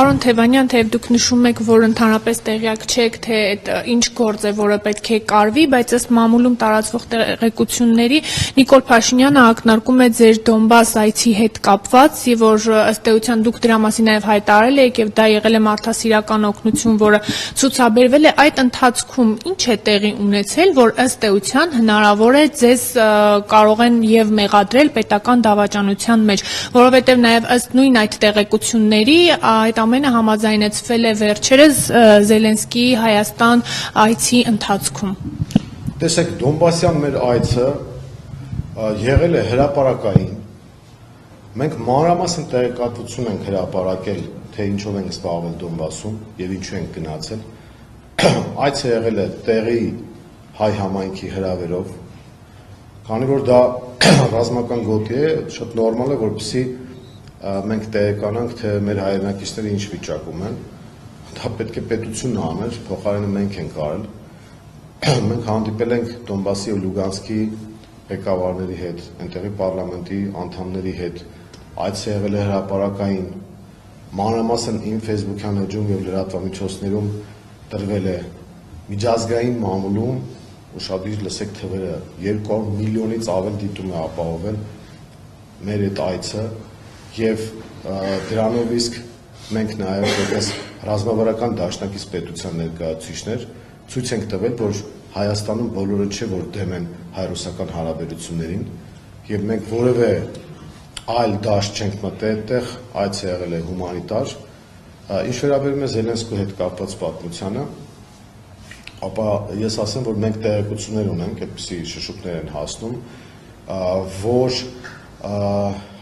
Պարոն Թևանյան, թեև դուք նշում եք, որ ընդհանրապես տեղյակ չեք, թե ինչ գործ է, որը պետք է կարվի, բայց ըստ մամուլում տարածվող տեղեկությունների Նիկոլ Փաշինյանը ակնարկում է ձեր Դոնբաս այցի հետ կապված, որ ըստ էության դուք դրա մասին նաև հայտարարել եք եւ դա եղել է մարդասիրական օգնություն, որը ցուցաբերվել է, այդ ընթացքում ինչ է տեղի ունեցել, որ ըստ էության հնարավոր է ձեզ կարող են եւ մեղադրել պետական դավաճանության մեջ, որովհետեւ նաև ըստ նույն այդ տեղեկությունների այդ ամենը համաձայնեցվել է վերջերս Զելենսկիի Հայաստան այցի ընթացքում։ Տեսեք, Դոնբասյան մեր այցը եղել է հրապարակային։ Մենք մանրամասն տեղեկատվություն ենք հրապարակել, թե ինչով ենք զբաղվել Դոնբասում եւ ինչու ենք գնացել։ Այցը եղել է տեղի հայ համայնքի հրավերով, քանի որ դա ռազմական գոտի է, շատ նորմալ է, որպեսզի մենք տեղեկանանք, թե մեր հայրենակիցները ինչ վիճակում են, դա պետք է պետությունն աներ, փոխարենը մենք ենք արել։ Մենք հանդիպել ենք Դոնբասի ու Լուգանսկի ղեկավարների հետ, այնտեղի պարլամենտի անդամների հետ, այցը եղել է հրապարակային, մանրամասն իմ Facebook-յան էջում եւ լրատվամիջոցներում տրվել է միջազգային մամուլում, ուշադիր լսեք թվերը, 200 միլիոնից ավել դիտում է ապահովել մեր այդ այցը եւ դրանով իսկ մենք նաեւ որպես ռազմավարական դաշնակից պետության ներկայացուցիչներ ցույց ենք տվել, որ Հայաստանում բոլորը չէ, որ դեմ են հայ-ռուսական հարաբերություններին եւ մենք որևէ այլ դաշտ չենք մտել այդտեղ, այցը եղել է հումանիտար։ Ինչ վերաբերում է Զելենսկու հետ կապված պատմությանը, ապա ես ասեմ, որ մենք տեղեկություններ ունենք, այդպիսի շշուկներ են հասնում, որ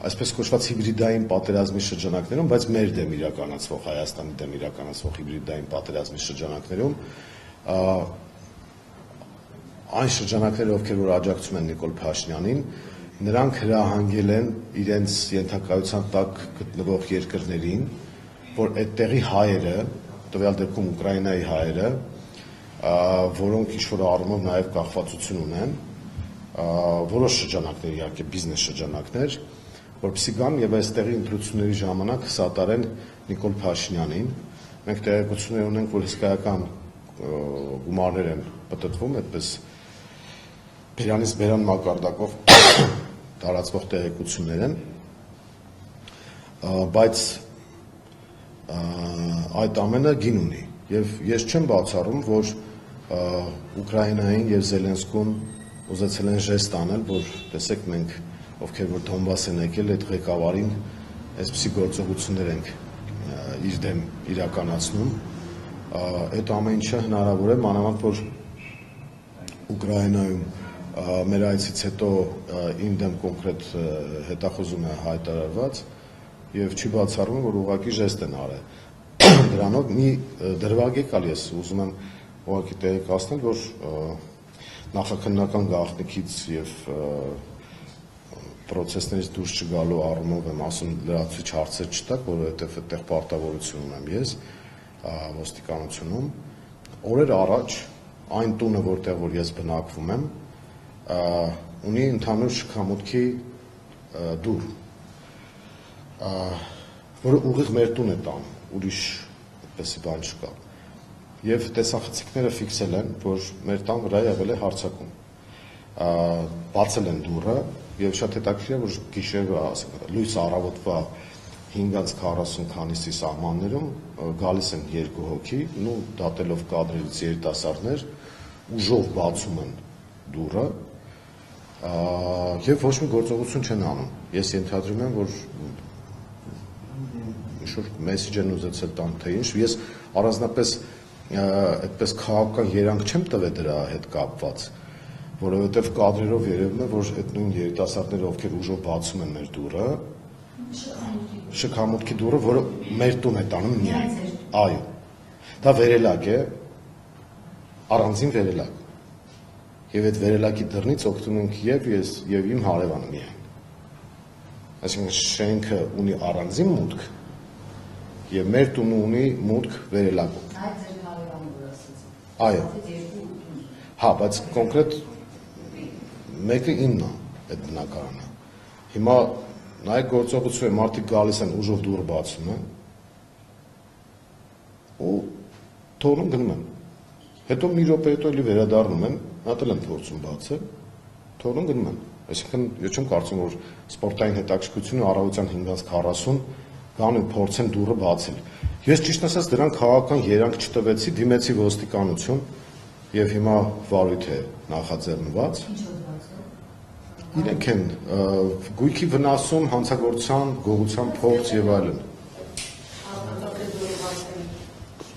այսպես կոչված հիբրիդային պատերազմի շրջանակներում, բայց մեր դեմ իրականացվող, Հայաստանի դեմ իրականացվող հիբրիդային պատերազմի շրջանակներում, այն շրջանակները, ովքեր որ աջակցում են Նիկոլ Փաշինյանին, նրանք հրահանգել են իրենց ենթակայության տակ գտնվող երկրներին, որ այդտեղի հայերը, տվյալ դեպքում Ուկրաինայի հայերը, որոնք ինչ-որ առումով նաև կախվածություն ունեն, որոշ շրջանակներ, իհարկե բիզնես շրջանակներ, որպեսզի գան եւ այստեղի ընտրությունների ժամանակ սատարեն Նիկոլ Փաշինյանին։ Մենք տեղեկություններ ունենք, որ հսկայական գումարներ են պտտվում, այդպես բերանից բերան մակարդակով տարածվող տեղեկություններ են, բայց այդ ամենը գին ունի եւ ես չեմ բացառում, որ Ուկրաինային եւ Զելենսկուն ուզեցել են ժեստ անել, որ տեսեք մենք ովքեր որ Դոնբաս են եկել, այդ ղեկավարին այսպիսի գործողություններ ենք իր դեմ իրականացնում, այդ ամեն ինչը հնարավոր է, մանավանդ որ Ուկրաինայում մեր այցից հետո իմ դեմ կոնկրետ հետախուզում է հայտարարված եւ չի բացառվում, որ ուղղակի ժեստ են արել։ Դրանով մի դրվագ եկալ ես ուզում եմ ուղղակի տեղեկացնել, որ նախաքննական գաղտնիքից եւ պրոցեսներից դուրս չգալու առումով եմ ասում լրացուցիչ հարցեր չտակ, որովհետեւ այդտեղ պարտավորություն ունեմ ես ոստիկանությունում։ Օրեր առաջ այն տունը, որտեղ որ ես բնակվում եմ, ունի ընդհանուր շքամուտքի դուռ, որը ուղիղ մեր տուն է տանում, ուրիշ այդպեսի բան չկա։ Եվ տեսախցիկները ֆիքսել են, որ մեր տան վրա եղել է հարձակում։ Բացել են դուռը եւ շատ հետաքրքիր է, որ գիշերվա լույս առավոտվա 5:40 քանիսի սահմաններում գալիս են երկու հոգի, ու դատելով կադրերից երիտասարդներ, ուժով բացում են դուռը եւ ոչ մի գործողություն չեն անում։ Ես ենթադրում եմ, որ ինչ-որ մեսեջ են ուզեցել տան, թե ինչ։ Ես առանձնապես այդպես քաղաքական երանգ չեմ տվել դրա հետ կապված, որովհետեւ կադրերով երևում է, որ այդ նույն երիտասարդները, ովքեր ուժով բացում են մեր դուռը, շքամուտքի դուռը, որը մեր տուն է տանում միայն։ Այո։ Դա վերելակ է, առանձին վերելակ։ Եվ այդ վերելակի դռնից օգտվում ենք եւ ես եւ իմ հարևանը միայն։ Այսինքն շենքը ունի առանձին մուտք եւ մեր տունը ունի մուտք վերելակով։ Այդ ձեր հարևանը որ ասեցիք։ Այո։ Հա, բայց կոնկրետ մեկը ինն է այդ բնակարանը։ Հիմա նայեք գործողություն է, մարդիկ գալիս են ուժով դուռ բացում են։ ու թողնում գնում են։ Հետո մի րոպե հետո էլի վերադառնում են, հատել են փորձում բացել, թողնում գնում են։ Այսինքն ես չեմ կարծում, որ սպորտային հետաքրքրությունը առավոտյան 5:40 գան ու փորձեն դուռը բացել։ Ես ճիշտ ասած դրան քաղաքական երանգ չտվեցի, դիմեցի ոստիկանություն եւ հիմա վարույթ է նախաձեռնված։ Իրենք են գույքի վնասում, հանցագործության, գողության փորձ եւ այլն։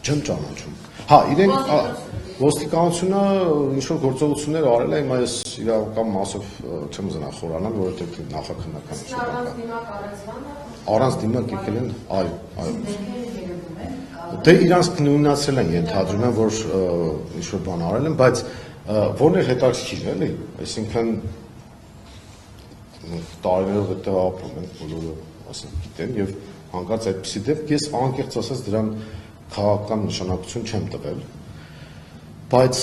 Չեմ ճանաչում։ Հա, իրենք ոստիկանությունը ինչ որ գործողություններ արել է, հիմա ես իրավական մասով չեմ ուզենա խորանալ, որովհետեւ նախաքննական առանց դիմակ եկել են, այո։ Դե իրանք նույնացել են, ենթադրում եմ, որ ինչ որ բան արել են, բայց որն էր հետաքրքիր, էլի, այսինքն տարիներով այդտեղ ապրում են, բոլորը ասենք գիտեն եւ հանկարծ այդպիսի դեպք ես անկեղծ ասած դրան քաղաքական նշանակություն չեմ տվել, բայց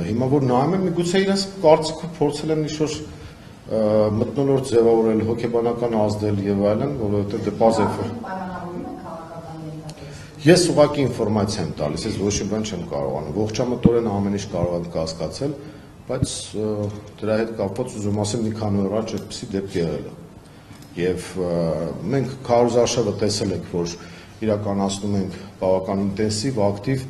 հիմա որ նայում եմ միգուցե իրենց կարծիքով փորձել են ինչ-որ մթնոլորտ ձևավորել, հոգեբանական ազդել եւ այլն, որովհետեւ դե պարզ է որ ես ուղղակի ինֆորմացիա եմ տալիս, ես ոչ մի բան չեմ կարողանում, ողջամտորեն ամեն ինչ կարող եմ կասկածել, բայց դրա հետ կապված ուզում ասեմ մի քանի օր առաջ այդպիսի դեպք եղել է։ Եվ մենք քարոզարշավը տեսել ենք, որ իրականացնում ենք բավական ինտենսիվ, ակտիվ։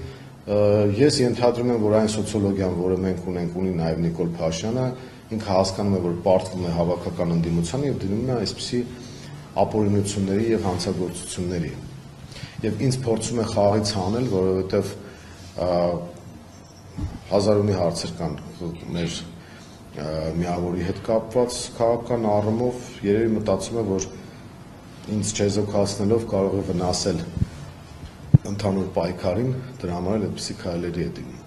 Ես ենթադրում եմ, որ այն սոցիոլոգիան, որը մենք ունենք, ունի նաև Նիկոլ Փաշյանը, ինքը հասկանում է, որ պարտվում է հավաքական ընդդիմությանը եւ դնում է այսպիսի ապօրինությունների եւ հանցագործությունների։ Եվ ինձ փորձում է խաղից հանել, որովհետեւ հազարումի հարցեր կան մեր միավորի հետ կապված քաղաքական առումով, երևի մտածում եմ, որ ինձ չեզոքացնելով կարող է վնասել ընդհանուր պայքարին, դրա համար էլ այդպիսի քայլերի է դիմում։